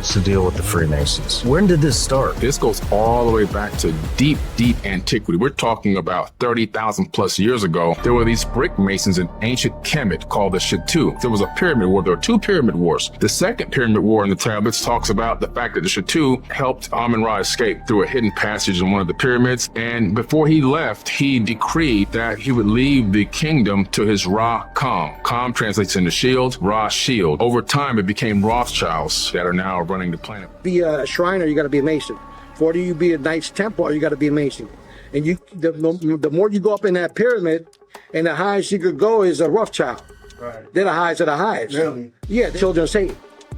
What's the deal with the Freemasons? When did this start? This goes all the way back to deep, deep antiquity. We're talking about 30,000 plus years ago. There were these brick masons in ancient Kemet called the Shatu. There was a pyramid war. There were two pyramid wars. The second pyramid war in the tablets talks about the fact that the Shatu helped Amun-Ra escape through a hidden passage in one of the pyramids. And before he left, he decreed that he would leave the kingdom to his Ra-Kam. Kam translates into shield, Ra shield. Over time, it became Rothschilds that are now running the planet. Be a Shriner, you got to be a Mason. Before you be a Knights Templar, you got to be a Mason. And the more you go up in that pyramid, and the highest you could go is a Rothschild. Right. They're the highest of the highest. Really? Yeah, the children of Satan.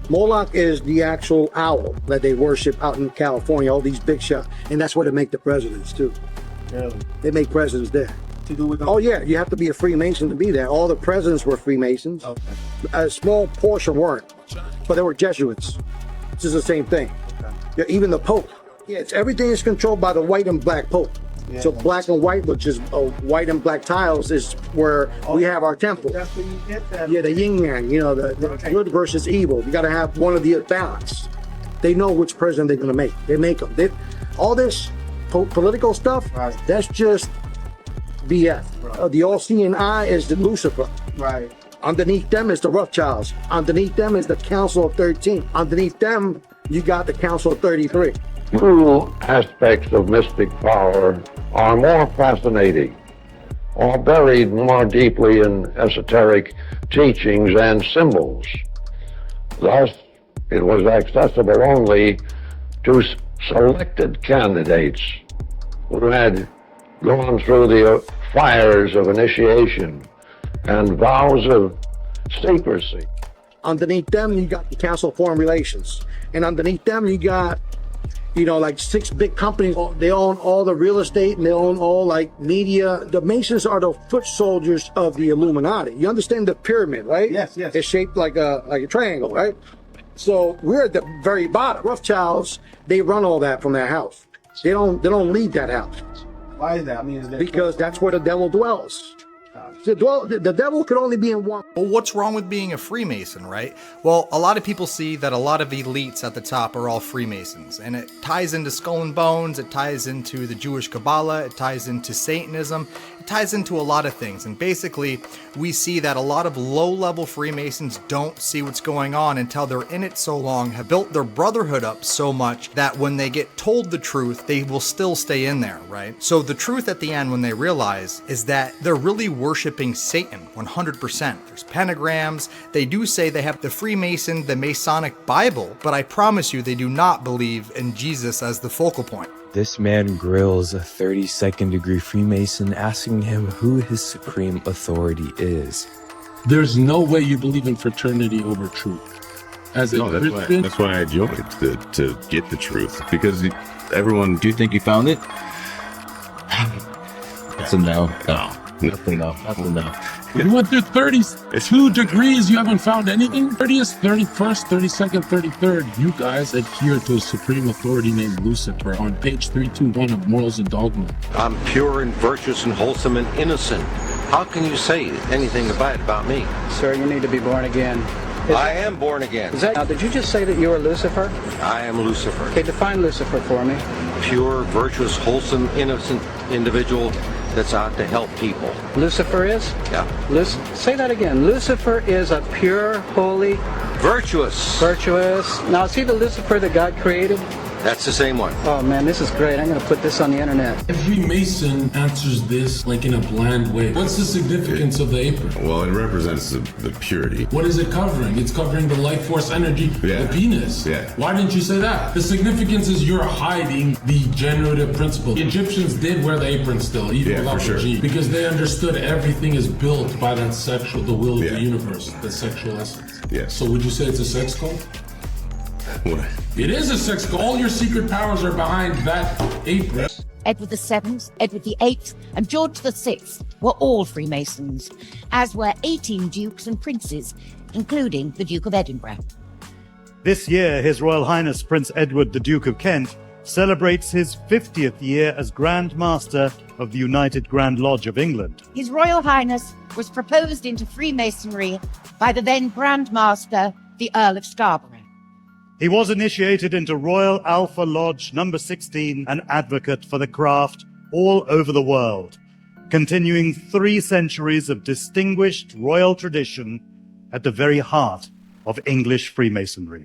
Moloch is the actual owl that they worship out in California, all these big shots. And that's where they make the presidents too. Really? They make presidents there. To do with them? Oh yeah, you have to be a Freemason to be there. All the presidents were Freemasons. Okay. A small portion weren't, but they were Jesuits. Which is the same thing. Okay. Yeah, even the Pope. Yeah, everything is controlled by the white and black Pope. Yeah, so black and white, which is white and black tiles, is where we have our temple. That's where you get that. Yeah, the yin yang. You know, the good versus evil. You got to have one of the balance. They know which president they're going to make. They make them. All this political stuff. Right. That's just BS. Right. The all-seeing eye is the Lucifer. Right. Underneath them is the Rothschilds. Underneath them is the Council of 13. Underneath them, you got the Council of 33. True aspects of mystic power are more fascinating, or buried more deeply in esoteric teachings and symbols. Thus, it was accessible only to selected candidates who had gone through the fires of initiation and vows of secrecy. Underneath them, you got the Council of Foreign Relations. And underneath them, you got, like 6 big companies. They own all the real estate and they own all like media. The Masons are the foot soldiers of the Illuminati. You understand the pyramid, right? Yes, yes. It's shaped like a triangle, right? So we're at the very bottom. Rothschilds, they run all that from their house. They don't leave that house. Why is that? I mean, because that's where the devil dwells. The devil could only be in one. Well, what's wrong with being a Freemason, right? Well, a lot of people see that a lot of elites at the top are all Freemasons, and it ties into Skull and Bones, it ties into the Jewish Kabbalah, it ties into Satanism, it ties into a lot of things. And basically, we see that a lot of low-level Freemasons don't see what's going on until they're in it so long, have built their brotherhood up so much that when they get told the truth, they will still stay in there, right? So the truth at the end, when they realize, is that they're really worshiping Satan 100%. There's pentagrams. They do say they have the Freemason, the Masonic Bible, but I promise you they do not believe in Jesus as the focal point. This man grills a 32nd degree Freemason, asking him who his supreme authority is. There's no way you believe in fraternity over truth. As a Christian, that's why I joined to get the truth, because everyone. Do you think you found it? That's a no. No. Nothing no. You went through 32 degrees, you haven't found anything? 30th, 31st, 32nd, 33rd, you guys adhere to a supreme authority named Lucifer on page 321 of Morals and Dogma. I'm pure and virtuous and wholesome and innocent. How can you say anything bad about me? Sir, you need to be born again. I am born again. Now, did you just say that you are Lucifer? I am Lucifer. Okay, define Lucifer for me. Pure, virtuous, wholesome, innocent individual that's out to help people. Lucifer is? Yeah. Say that again. Lucifer is a pure, holy... Virtuous. Virtuous. Now, is he the Lucifer that God created? That's the same one. Oh man, this is great. I'm going to put this on the internet. Every Mason answers this like in a bland way. What's the significance of the apron? Well, it represents the purity. What is it covering? It's covering the life force energy, the penis. Yeah. Why didn't you say that? The significance is you're hiding the generative principle. The Egyptians did wear the apron still, even without the G, because they understood everything is built by that the will of the universe, the sexual essence. Yes. So would you say it's a sex cult? What? It is a sex cult. All your secret powers are behind that apron. Edward VII, Edward VIII, and George VI were all Freemasons, as were 18 dukes and princes, including the Duke of Edinburgh. This year, His Royal Highness Prince Edward, the Duke of Kent, celebrates his 50th year as Grand Master of the United Grand Lodge of England. His Royal Highness was proposed into Freemasonry by the then Grand Master, the Earl of Scarborough. He was initiated into Royal Alpha Lodge number 16, an advocate for the craft all over the world, continuing 3 centuries of distinguished royal tradition at the very heart of English Freemasonry.